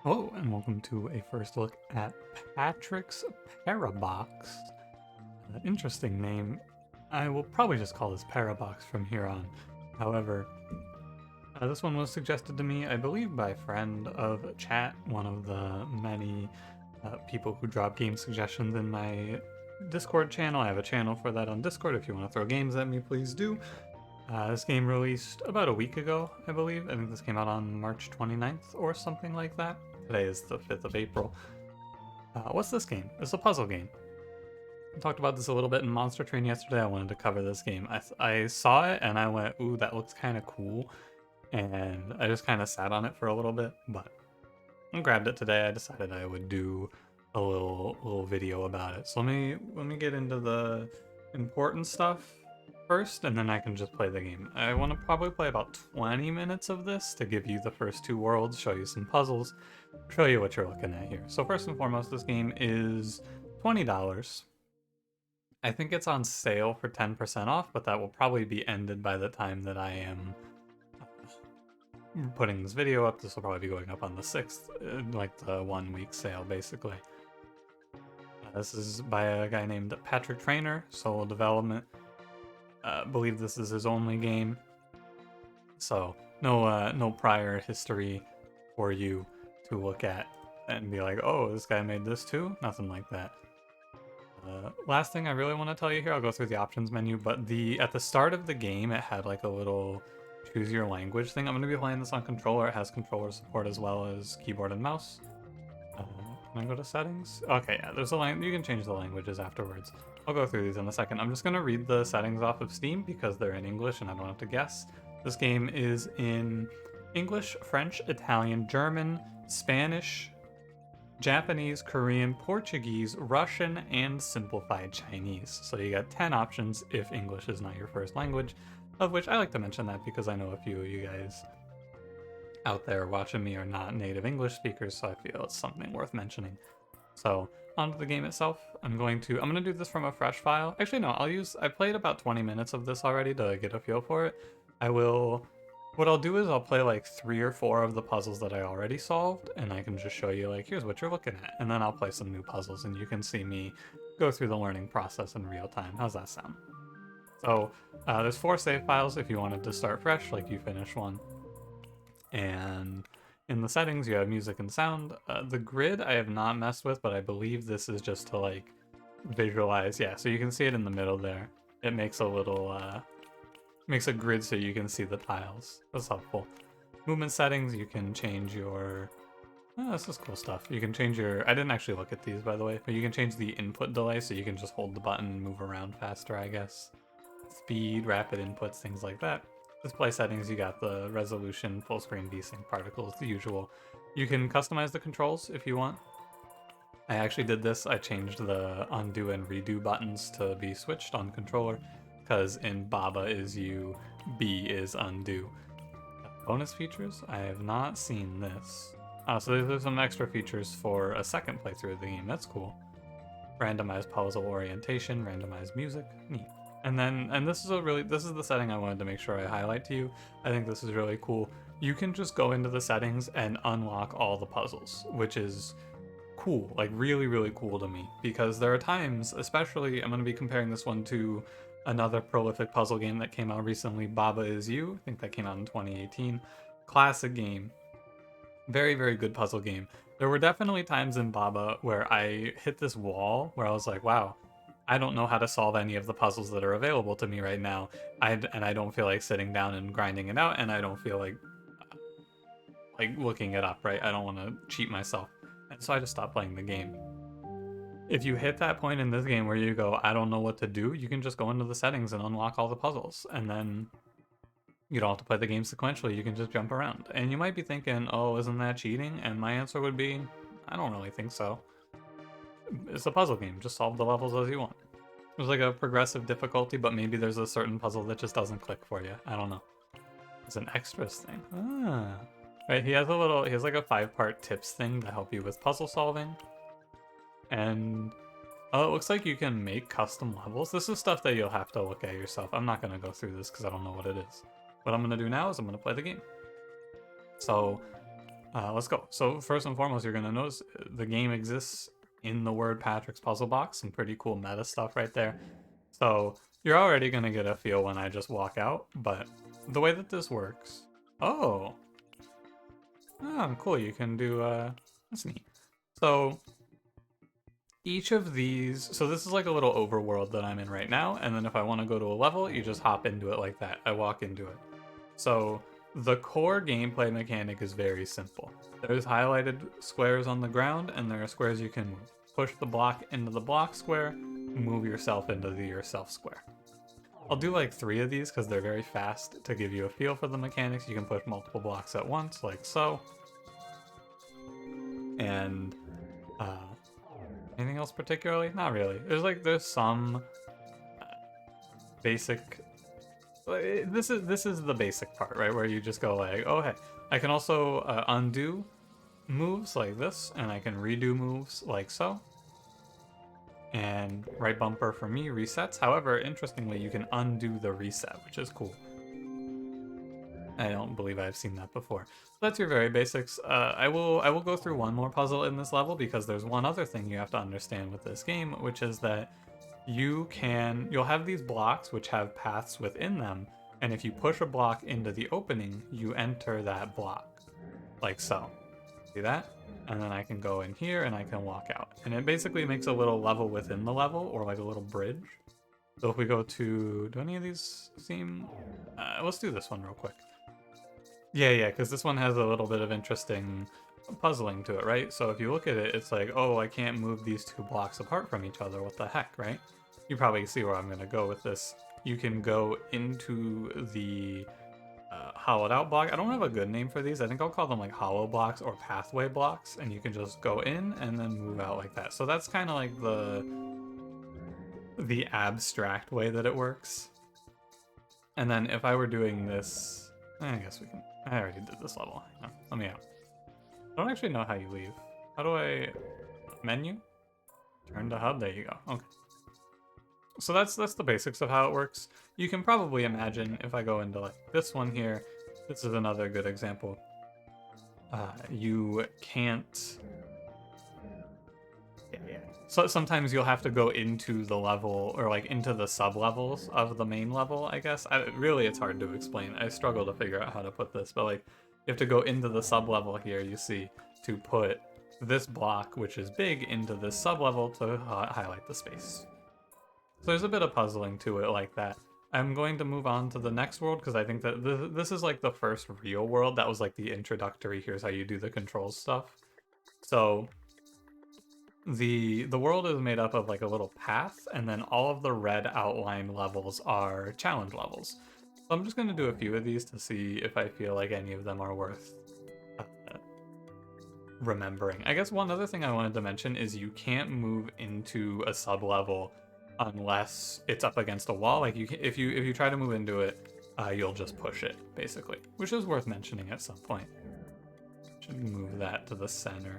Hello, and welcome to a first look at Patrick's Parabox. Interesting name. I will probably just call this Parabox from here on. However, this one was suggested to me, I believe, by a friend of chat, one of the many people who drop game suggestions in my Discord channel. I have a channel for that on Discord. If you want to throw games at me, please do. This game released about a week ago, I believe. I think this came out on March 29th or something like that. Today is the 5th of April. What's this game? It's a puzzle game. I talked about this a little bit in Monster Train yesterday. I wanted to cover this game. I saw it and I went, ooh, that looks kind of cool. And I just kind of sat on it for a little bit, but I grabbed it today. I decided I would do a little video about it. So let me get into the important stuff first, and then I can just play the game. I want to probably play about 20 minutes of this to give you the first two worlds, show you some puzzles, show you what you're looking at here. So first and foremost, this game is $20. I think it's on sale for 10% off, but that will probably be ended by the time that I am putting this video up. This will probably be going up on the 6th, like the 1 week sale, basically. This is by a guy named Patrick Trainer, solo development. Believe this is his only game, so no prior history for you to look at and be like, oh, this guy made this too. Nothing like that. Last thing I really want to tell you here, I'll go through the options menu, but at the start of the game, it had like a little choose your language thing. I'm going to be playing this on controller. It has controller support as well as keyboard and mouse. Can I go to settings? Okay, yeah, there's a you can change the languages afterwards. I'll go through these in a second. I'm just going to read the settings off of Steam because they're in English and I don't have to guess. This game is in English, French, Italian, German, Spanish, Japanese, Korean, Portuguese, Russian, and simplified Chinese. So you got 10 options if English is not your first language, of which I like to mention that because I know a few of you guys out there watching me are not native English speakers, so I feel it's something worth mentioning. So onto the game itself. I'm gonna do this from a fresh file. Actually, no, I played about 20 minutes of this already to get a feel for it. What I'll do is I'll play like 3 or 4 of the puzzles that I already solved, and I can just show you like, here's what you're looking at. And then I'll play some new puzzles and you can see me go through the learning process in real time. How's that sound? So there's 4 save files if you wanted to start fresh, like you finish one. And in the settings, you have music and sound. The grid I have not messed with, but I believe this is just to like visualize. Yeah, so you can see it in the middle there. It makes a little, makes a grid so you can see the tiles. That's helpful. Movement settings, you can change your, oh, this is cool stuff. You can change your, I didn't actually look at these by the way, but you can change the input delay so you can just hold the button and move around faster, I guess. Speed, rapid inputs, things like that. Display settings, you got the resolution, full screen, VSync, particles, the usual. You can customize the controls if you want. I actually did this. I changed the undo and redo buttons to be switched on controller, because in Baba is you, B is undo. Bonus features? I have not seen this. So there's some extra features for a second playthrough of the game. That's cool. Randomized puzzle orientation, randomized music, neat. And this is the setting I wanted to make sure I highlight to you. I think this is really cool. You can just go into the settings and unlock all the puzzles, which is cool, like really, really cool to me. Because there are times, especially, I'm going to be comparing this one to another prolific puzzle game that came out recently, Baba Is You. I think that came out in 2018. Classic game. Very, very good puzzle game. There were definitely times in Baba where I hit this wall where I was like, wow, I don't know how to solve any of the puzzles that are available to me right now. And I don't feel like sitting down and grinding it out, and I don't feel like looking it up, right? I don't want to cheat myself. And so I just stopped playing the game. If you hit that point in this game where you go, I don't know what to do, you can just go into the settings and unlock all the puzzles. And then you don't have to play the game sequentially, you can just jump around. And you might be thinking, oh, isn't that cheating? And my answer would be, I don't really think so. It's a puzzle game, just solve the levels as you want. There's like a progressive difficulty, but maybe there's a certain puzzle that just doesn't click for you. I don't know. It's an extras thing. Ah. Right, he has like a 5-part tips thing to help you with puzzle solving. And oh, it looks like you can make custom levels. This is stuff that you'll have to look at yourself. I'm not gonna go through this because I don't know what it is. What I'm gonna do now is I'm gonna play the game. So Let's go. So first and foremost, you're gonna notice the game exists in the word Patrick's Puzzle Box. Some pretty cool meta stuff right there. So you're already gonna get a feel when I just walk out, but the way that this works. Oh, cool. You can do that's neat. So each of these, so this is like a little overworld that I'm in right now, and then if I want to go to a level, you just hop into it like that. I walk into it. So the core gameplay mechanic is very simple. There's highlighted squares on the ground, and there are squares you can move. Push the block into the block square, move yourself into the yourself square. I'll do like 3 of these because they're very fast to give you a feel for the mechanics. You can push multiple blocks at once, like so. And anything else particularly? Not really. There's some basic. This is the basic part, right? Where you just go like, oh hey, I can also undo moves like this, and I can redo moves like so. And right bumper for me resets. However, interestingly, you can undo the reset, which is cool. I don't believe I've seen that before. So that's your very basics. I will go through one more puzzle in this level because there's one other thing you have to understand with this game, which is that you'll have these blocks which have paths within them, and if you push a block into the opening, you enter that block, like so. See that? And then I can go in here and I can walk out. And it basically makes a little level within the level, or like a little bridge. So if we go to, do any of these seem, let's do this one real quick. Yeah, because this one has a little bit of interesting puzzling to it, right? So if you look at it, it's like, oh, I can't move these 2 blocks apart from each other. What the heck, right? You probably see where I'm going to go with this. You can go into the hollowed out block. I don't have a good name for these. I think I'll call them like hollow blocks or pathway blocks, and you can just go in and then move out like that. So that's kind of like the abstract way that it works. And then if I were doing this, I guess we can. I already did this level. No, let me out. I don't actually know how you leave. How do I menu? Turn to hub. There you go. Okay. So that's the basics of how it works. You can probably imagine if I go into like this one here, this is another good example. You can't. Yeah. So sometimes you'll have to go into the level or like into the sub levels of the main level, I guess. Really, it's hard to explain. I struggle to figure out how to put this, but like you have to go into the sub level here, you see, to put this block, which is big, into this sub level to highlight the space. So there's a bit of puzzling to it like that. I'm going to move on to the next world because I think that this is like the first real world. That was like the introductory, here's how you do the controls stuff. So the world is made up of like a little path, and then all of the red outline levels are challenge levels. So I'm just going to do a few of these to see if I feel like any of them are worth remembering. I guess one other thing I wanted to mention is you can't move into a sub-level unless it's up against a wall. Like if you try to move into it, you'll just push it, basically, which is worth mentioning at some point. Should move that to the center.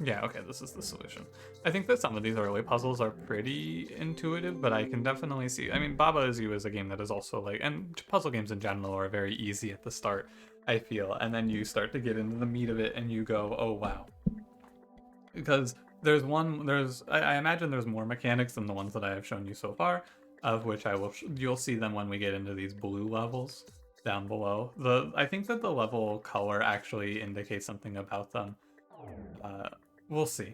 Yeah, okay, this is the solution. I think that some of these early puzzles are pretty intuitive, but I can definitely see. I mean, Baba Is You is a game that is also like, and puzzle games in general are very easy at the start, I feel, and then you start to get into the meat of it and you go, oh wow. Because I imagine there's more mechanics than the ones that I have shown you so far, of which you'll see them when we get into these blue levels down below. I think that the level color actually indicates something about them. We'll see.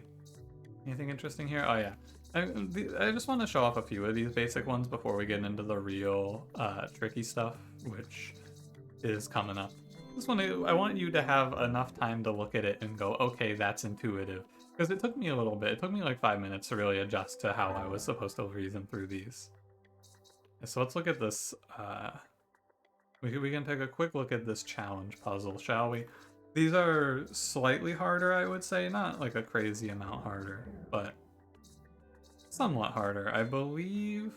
Anything interesting here? Oh yeah. I just want to show off a few of these basic ones before we get into the real tricky stuff, which is coming up. This one, I want you to have enough time to look at it and go, okay, that's intuitive. Because it took me a little bit. It took me like 5 minutes to really adjust to how I was supposed to reason through these. So let's look at this. We can take a quick look at this challenge puzzle, shall we? These are slightly harder, I would say. Not like a crazy amount harder, but somewhat harder. I believe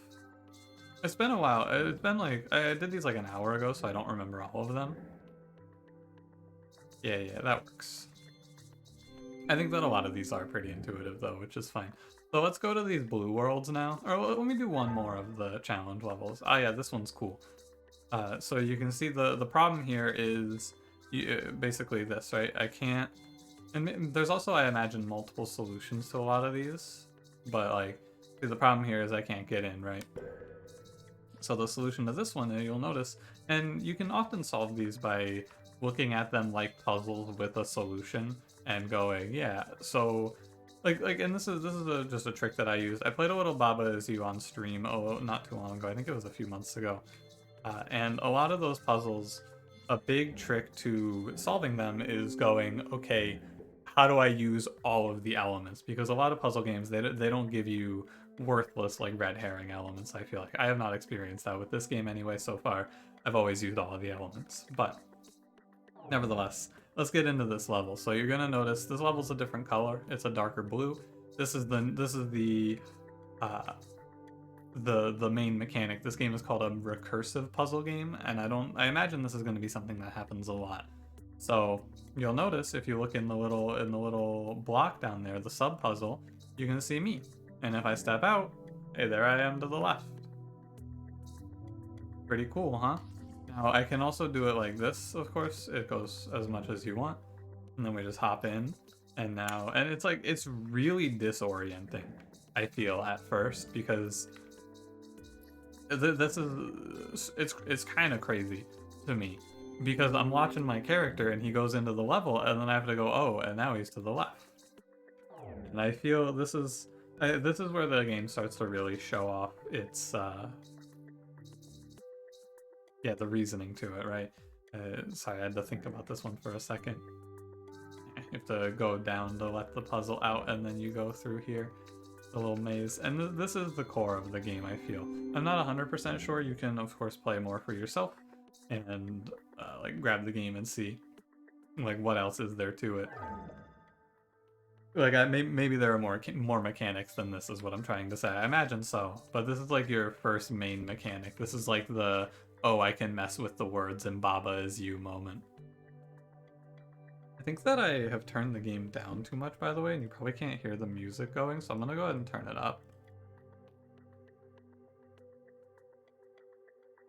it's been a while. It's been like, I did these like an hour ago, so I don't remember all of them. Yeah, that works. I think that a lot of these are pretty intuitive though, which is fine. So let's go to these blue worlds now. Or let me do one more of the challenge levels. Ah yeah, this one's cool. So you can see the problem here is basically this, right? I can't, and there's also, I imagine, multiple solutions to a lot of these, but like, see, the problem here is I can't get in, right? So the solution to this one, you'll notice, and you can often solve these by looking at them like puzzles with a solution and going, yeah, so and this is just a trick that I used. I played a little Baba Is You on stream, not too long ago. I think it was a few months ago. And a lot of those puzzles, a big trick to solving them is going, okay, how do I use all of the elements? Because a lot of puzzle games, they don't give you worthless like red herring elements. I feel like I have not experienced that with this game anyway so far. I've always used all of the elements, but nevertheless, let's get into this level. So you're gonna notice this level's a different color. It's a darker blue. This is the main mechanic. This game is called a recursive puzzle game, and I imagine this is going to be something that happens a lot. So you'll notice if you look in the little block down there, the sub puzzle, you're going to see me. And if I step out, hey, there I am to the left. Pretty cool, huh? Now I can also do it like this, of course. It goes as much as you want. And then we just hop in, and it's really disorienting, I feel, at first, because this is it's kind of crazy to me, because I'm watching my character and he goes into the level and then I have to go, oh, and now he's to the left. And I feel this is where the game starts to really show off its the reasoning to it, right? Sorry, I had to think about this one for a second. You have to go down to let the puzzle out, and then you go through here, the little maze. And this is the core of the game, I feel. I'm not 100% sure. You can, of course, play more for yourself and like grab the game and see like what else is there to it. Like maybe there are more mechanics than this, is what I'm trying to say. I imagine so, but this is like your first main mechanic. This is like the, oh, I can mess with the words and Baba Is You moment. I think that I have turned the game down too much, by the way, and you probably can't hear the music going, so I'm gonna go ahead and turn it up.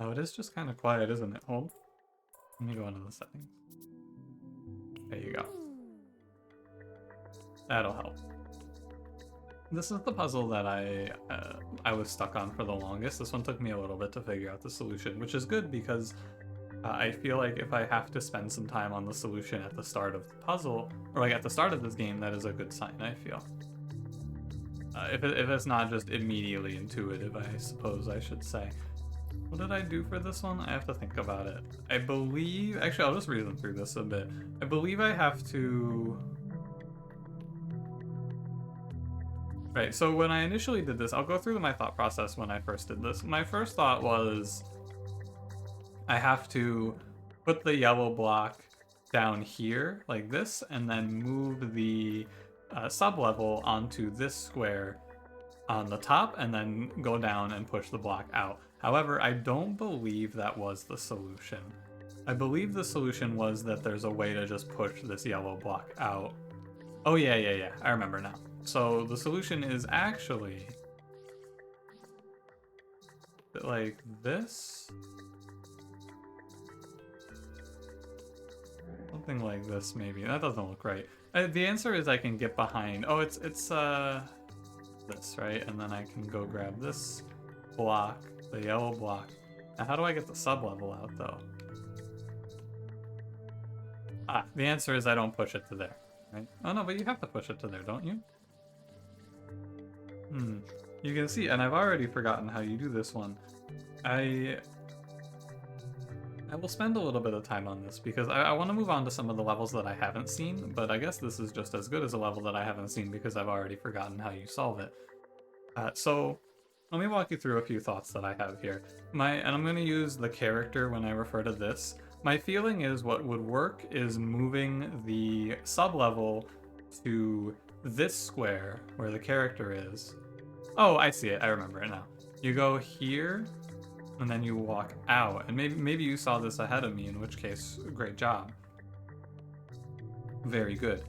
Oh, it is just kind of quiet, isn't it? Hold. Let me go into the settings. There you go. That'll help. This is the puzzle that I was stuck on for the longest. This one took me a little bit to figure out the solution, which is good because I feel like if I have to spend some time on the solution at the start of the puzzle, or like at the start of this game, that is a good sign, I feel. If it's not just immediately intuitive, I suppose I should say. What did I do for this one? I have to think about it. I believe... Actually, I'll just reason through this a bit. I believe I have to... Right, so when I initially did this, I'll go through my thought process when I first did this. My first thought was I have to put the yellow block down here like this, and then move the sub-level onto this square on the top, and then go down and push the block out. However, I don't believe that was the solution. I believe the solution was that there's a way to just push this yellow block out. Oh yeah, I remember now. So the solution is actually like this. Something like this, maybe. That doesn't look right. The answer is I can get behind. Oh, it's this, right? And then I can go grab this block, the yellow block. Now, how do I get the sub-level out, though? Ah, the answer is I don't push it to there, right? Oh, no, but you have to push it to there, don't you? You can see, and I've already forgotten how you do this one. I will spend a little bit of time on this because I want to move on to some of the levels that I haven't seen, but I guess this is just as good as a level that I haven't seen because I've already forgotten how you solve it. So let me walk you through a few thoughts that I have here. And I'm going to use the character when I refer to this. My feeling is what would work is moving the sub-level to this square where the character is. Oh, I see it. I remember it now. You go here, and then you walk out. And maybe you saw this ahead of me, in which case, great job. Very good.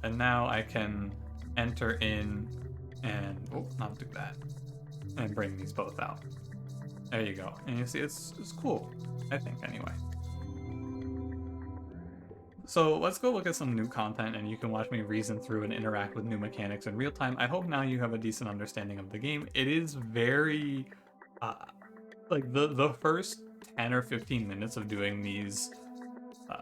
And now I can enter in and, not do that, and bring these both out. There you go. And you see, it's cool, I think, anyway. So let's go look at some new content and you can watch me reason through and interact with new mechanics in real time. I hope now you have a decent understanding of the game. It is very, uh, like the first 10 or 15 minutes of doing these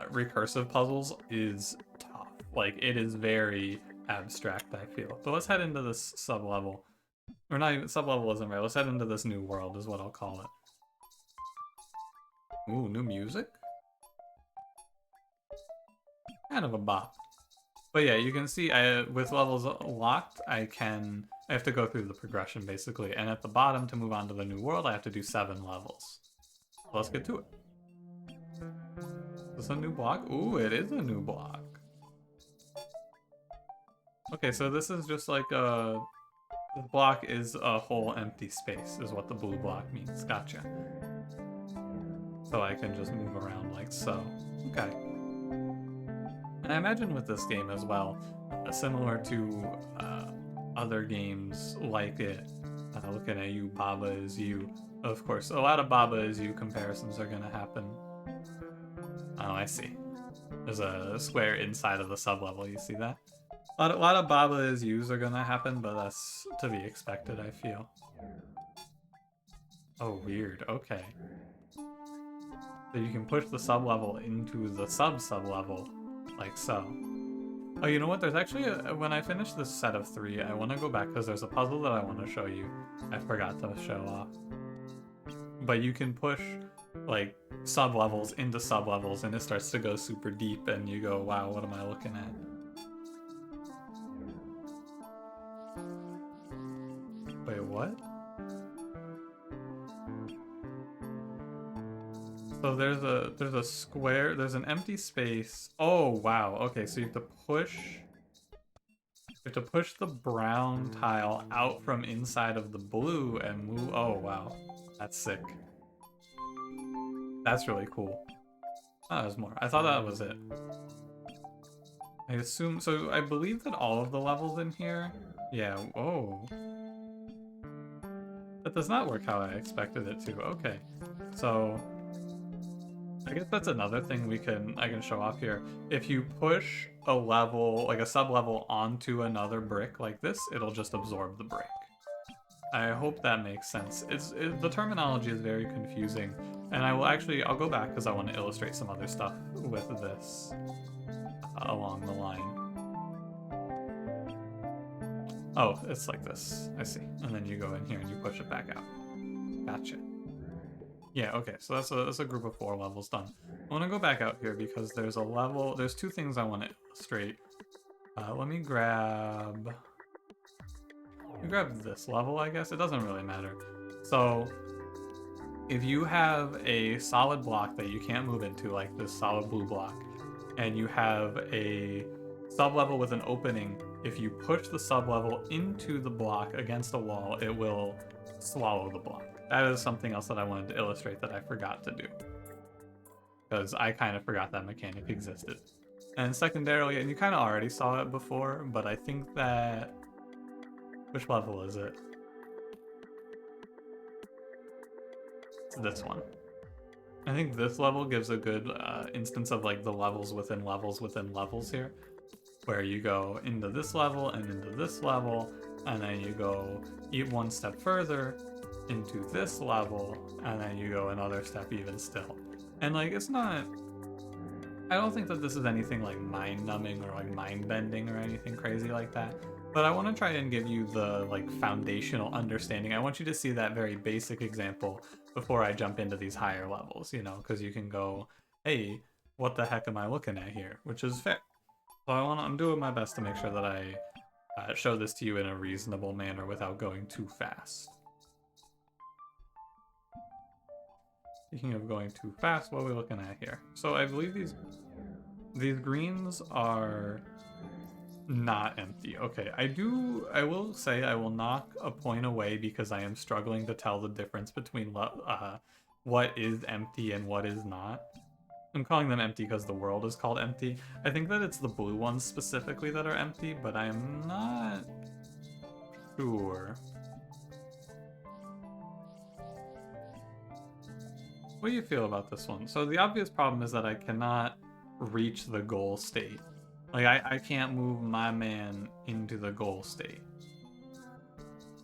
recursive puzzles is tough. Like it is very abstract, I feel. But let's head into this sub-level. Or not even, sub-level isn't right. Let's head into this new world is what I'll call it. Ooh, new music? Kind of a bop. But yeah, you can see with levels locked, I have to go through the progression basically. And at the bottom, to move on to the new world, I have to do 7 levels. So let's get to it. Is this a new block? Ooh, it is a new block. Okay, so this is just like a... The block is a whole empty space, is what the blue block means. Gotcha. So I can just move around like so. Okay. And I imagine with this game as well, similar to other games like it, looking at you, Baba is you. Of course, a lot of Baba is you comparisons are gonna happen. Oh, I see. There's a square inside of the sub-level, you see that? A lot of Baba is yous are gonna happen, but that's to be expected, I feel. Oh, weird, okay. So you can push the sub-level into the sub-sub-level, like so. Oh, you know what? There's actually when I finish this set of 3, I want to go back because there's a puzzle that I want to show you. I forgot to show off. But you can push, like, sub-levels into sub-levels, and it starts to go super deep, and you go, wow, what am I looking at? Wait, what? So there's a square, there's an empty space. Oh, wow. Okay, so you have to push the brown tile out from inside of the blue and move. Oh, wow. That's sick. That's really cool. Oh, there's more. I thought that was it. I assume, so I believe that all of the levels in here, yeah, whoa. That does not work how I expected it to. Okay, so I guess that's another thing I can show off here. If you push a level, like a sub-level onto another brick like this, it'll just absorb the brick. I hope that makes sense. The terminology is very confusing, and I'll go back because I want to illustrate some other stuff with this along the line. Oh, it's like this. I see. And then you go in here and you push it back out. Gotcha. Yeah, okay, so that's a group of 4 levels done. I want to go back out here because there's 2 things I want to illustrate. Let me grab this level, I guess. It doesn't really matter. So, if you have a solid block that you can't move into, like this solid blue block, and you have a sub-level with an opening, if you push the sub-level into the block against a wall, it will swallow the block. That is something else that I wanted to illustrate that I forgot to do. Because I kind of forgot that mechanic existed. And secondarily, and you kind of already saw it before, but I think that... Which level is it? It's this one. I think this level gives a good instance of like the levels within levels within levels here. Where you go into this level and into this level, and then you go one step further into this level, and then you go another step even still. And like, it's not... I don't think that this is anything like mind-numbing or like mind-bending or anything crazy like that. But I want to try and give you the like foundational understanding. I want you to see that very basic example before I jump into these higher levels, you know, because you can go, hey, what the heck am I looking at here? Which is fair. So I'm doing my best to make sure that I show this to you in a reasonable manner without going too fast. Speaking of going too fast, what are we looking at here? So I believe these greens are not empty. Okay, I will say I will knock a point away because I am struggling to tell the difference between what is empty and what is not. I'm calling them empty because the world is called empty. I think that it's the blue ones specifically that are empty, but I'm not sure. What do you feel about this one? So the obvious problem is that I cannot reach the goal state. Like, I can't move my man into the goal state.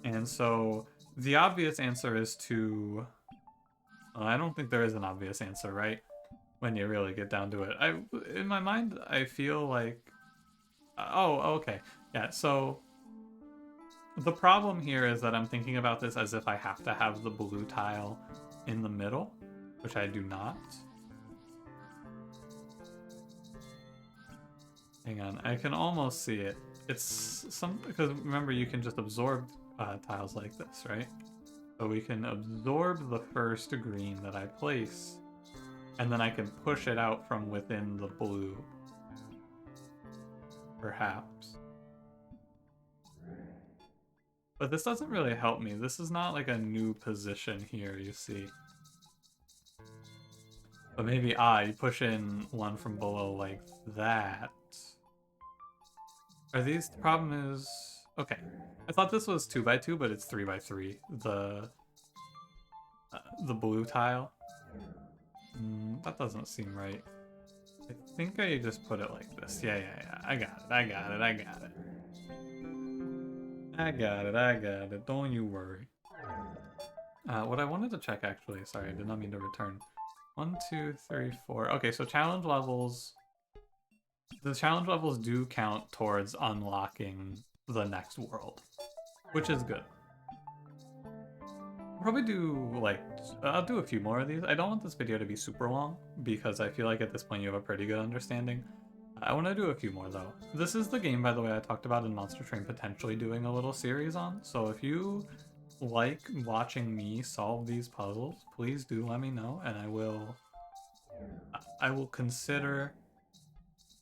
And so the obvious answer is to... Well, I don't think there is an obvious answer, right? When you really get down to it. In my mind, I feel like... Oh, okay. Yeah, so... The problem here is that I'm thinking about this as if I have to have the blue tile in the middle, which I do not. Hang on, I can almost see it. It's some... Because remember, you can just absorb tiles like this, right? So we can absorb the first green that I place, and then I can push it out from within the blue. Perhaps. But this doesn't really help me. This is not like a new position here, you see. But maybe, you push in one from below like that. Are these... The problem is... Okay. I thought this was 2x2, but it's 3x3. The blue tile. That doesn't seem right. I think I just put it like this. Yeah. I got it. Don't you worry. What I wanted to check, actually, sorry, I did not mean to return. 1, 2, 3, 4. Okay, so challenge levels. The challenge levels do count towards unlocking the next world, which is good. I'll probably do, like, I'll do a few more of these. I don't want this video to be super long, because I feel like at this point you have a pretty good understanding. I want to do a few more, though. This is the game, by the way, I talked about in Monster Train potentially doing a little series on, so if you like watching me solve these puzzles, please do let me know, and I will consider...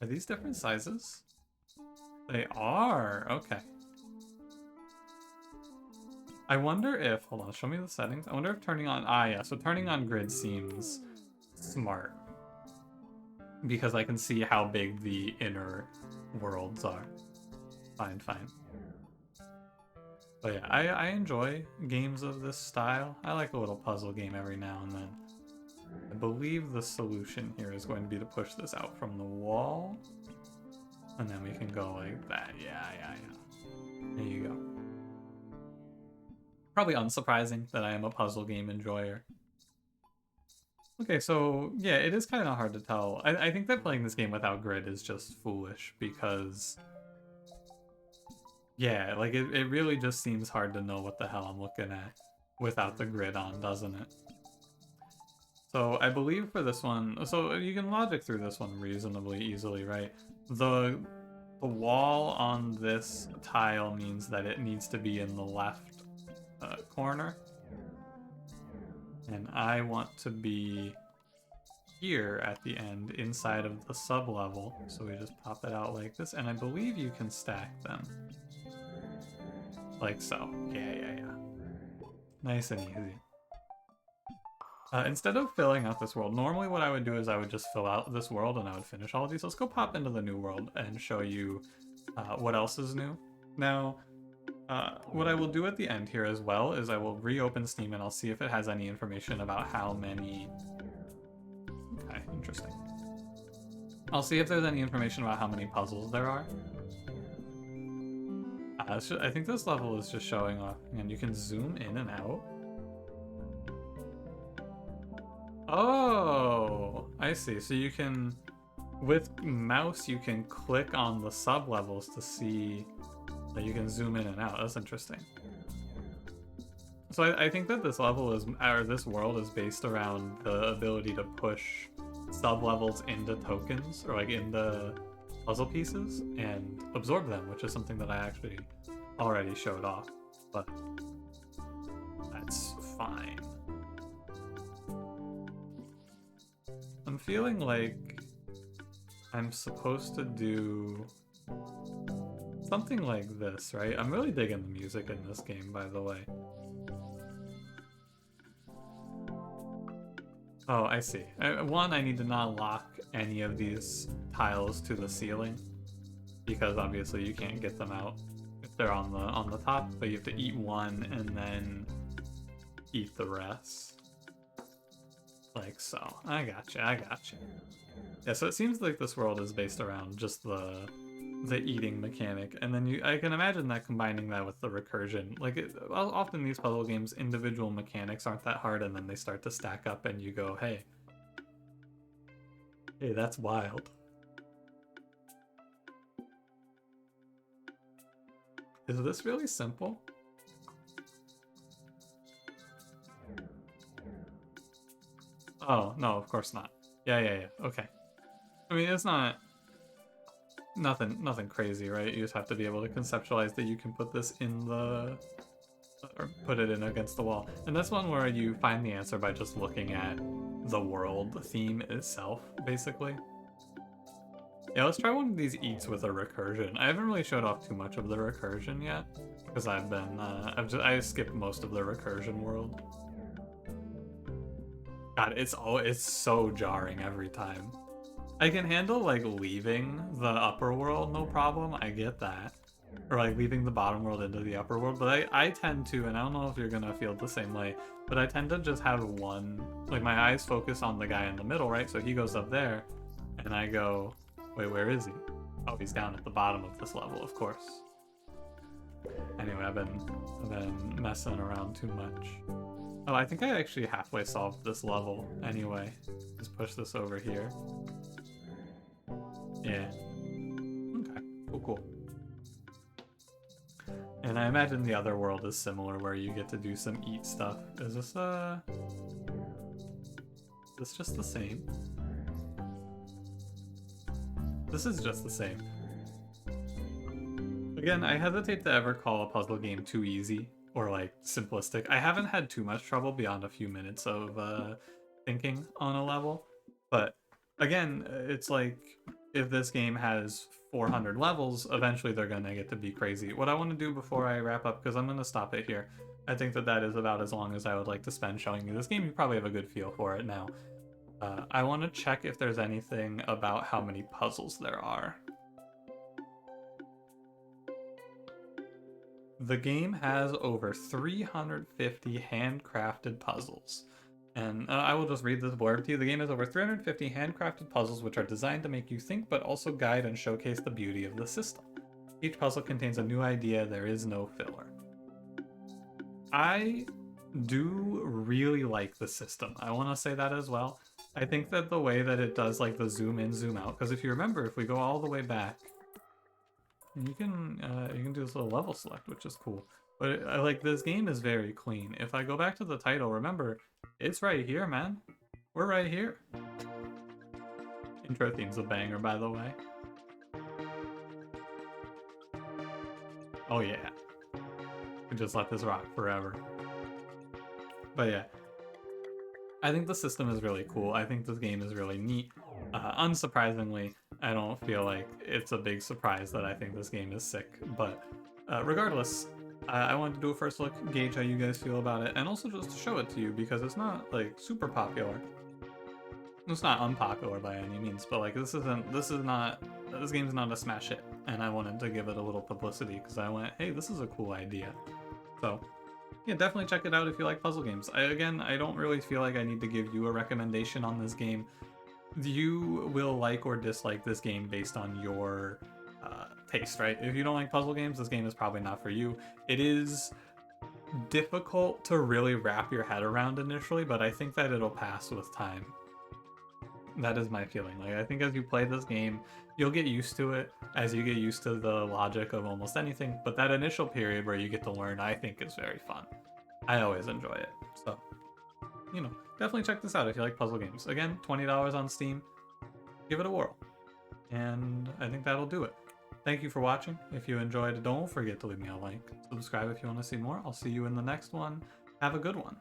Are these different sizes? They are! Okay. I wonder if... Hold on, show me the settings. I wonder if turning on... yeah, so turning on grid seems smart. Because I can see how big the inner worlds are. Fine. But yeah, I enjoy games of this style. I like a little puzzle game every now and then. I believe the solution here is going to be to push this out from the wall. And then we can go like that. Yeah. There you go. Probably unsurprising that I am a puzzle game enjoyer. Okay, so yeah, it is kind of hard to tell. I think that playing this game without grid is just foolish because... Yeah, like it really just seems hard to know what the hell I'm looking at without the grid on, doesn't it? So I believe for this one, so you can logic through this one reasonably easily, right? The wall on this tile means that it needs to be in the left corner. And I want to be here at the end, inside of the sub-level. So we just pop it out like this, and I believe you can stack them. Like so. Yeah. Nice and easy. Instead of filling out this world, normally what I would do is I would just fill out this world and I would finish all of these. Let's go pop into the new world and show you what else is new. Now, what I will do at the end here as well is I will reopen Steam and I'll see if it has any information about how many... Okay, interesting. I'll see if there's any information about how many puzzles there are. I think this level is just showing off, and you can zoom in and out. Oh, I see. So you can, with mouse, you can click on the sub-levels to see that you can zoom in and out. That's interesting. So I think that this level is, or this world is based around the ability to push sub-levels into tokens, or like into puzzle pieces, and absorb them, which is something that I actually already showed off, but that's fine. I'm feeling like I'm supposed to do something like this, right? I'm really digging the music in this game, by the way. Oh, I see. One, I need to not lock any of these tiles to the ceiling, because obviously you can't get them out if they're on the top, but you have to eat one and then eat the rest. Like so. I gotcha, I gotcha. Yeah, so it seems like this world is based around just the eating mechanic, and then I can imagine that combining that with the recursion. Like, well, often these puzzle games, individual mechanics aren't that hard, and then they start to stack up, and you go, hey, that's wild. Is this really simple? Oh, no, of course not. Yeah, okay. I mean, it's not nothing crazy, right? You just have to be able to conceptualize that you can put this in the or put it in against the wall. And that's one where you find the answer by just looking at the world theme itself, basically. Yeah, let's try one of these eats with a recursion. I haven't really showed off too much of the recursion yet, because I skipped most of the recursion world. God, it's so jarring every time. I can handle like leaving the upper world, no problem. I get that. Or like leaving the bottom world into the upper world, but I tend to, and I don't know if you're gonna feel the same way, but I tend to just have one, like my eyes focus on the guy in the middle, right? So he goes up there, and I go, wait, where is he? Oh, he's down at the bottom of this level, of course. Anyway, I've been messing around too much. Oh, I think I actually halfway solved this level anyway. Just push this over here. Yeah. Okay, cool. And I imagine the other world is similar, where you get to do some eat stuff. Is this just the same? This is just the same. Again, I hesitate to ever call a puzzle game too easy or like simplistic. I haven't had too much trouble beyond a few minutes of thinking on a level, but again, it's like if this game has 400 levels, eventually they're gonna get to be crazy. What I want to do before I wrap up, because I'm gonna stop it here, I think that is about as long as I would like to spend showing you this game. You probably have a good feel for it now. I want to check if there's anything about how many puzzles there are. The game has over 350 handcrafted puzzles. And I will just read this blurb to you. The game has over 350 handcrafted puzzles which are designed to make you think but also guide and showcase the beauty of the system. Each puzzle contains a new idea, there is no filler. I do really like the system. I want to say that as well. I think that the way that it does like the zoom in, zoom out, because if you remember, if we go all the way back, you can do this little level select, which is cool. But like this game is very clean. If I go back to the title, remember, it's right here, man. We're right here. Intro theme's a banger, by the way. Oh yeah. Can just let this rock forever. But yeah. I think the system is really cool. I think this game is really neat. Unsurprisingly, I don't feel like it's a big surprise that I think this game is sick. But regardless, I wanted to do a first look, gauge how you guys feel about it, and also just to show it to you because it's not like super popular. It's not unpopular by any means, but like this game's not a smash hit, and I wanted to give it a little publicity because I went, hey, this is a cool idea. So yeah, definitely check it out if you like puzzle games. I don't really feel like I need to give you a recommendation on this game. You will like or dislike this game based on your taste, right? If you don't like puzzle games, this game is probably not for you. It is difficult to really wrap your head around initially, but I think that it'll pass with time. That is my feeling. Like, I think as you play this game, you'll get used to it as you get used to the logic of almost anything, but that initial period where you get to learn, I think is very fun. I always enjoy it. So, definitely check this out if you like puzzle games. Again, $20 on Steam. Give it a whirl. And I think that'll do it. Thank you for watching. If you enjoyed, don't forget to leave me a like. Subscribe if you want to see more. I'll see you in the next one. Have a good one.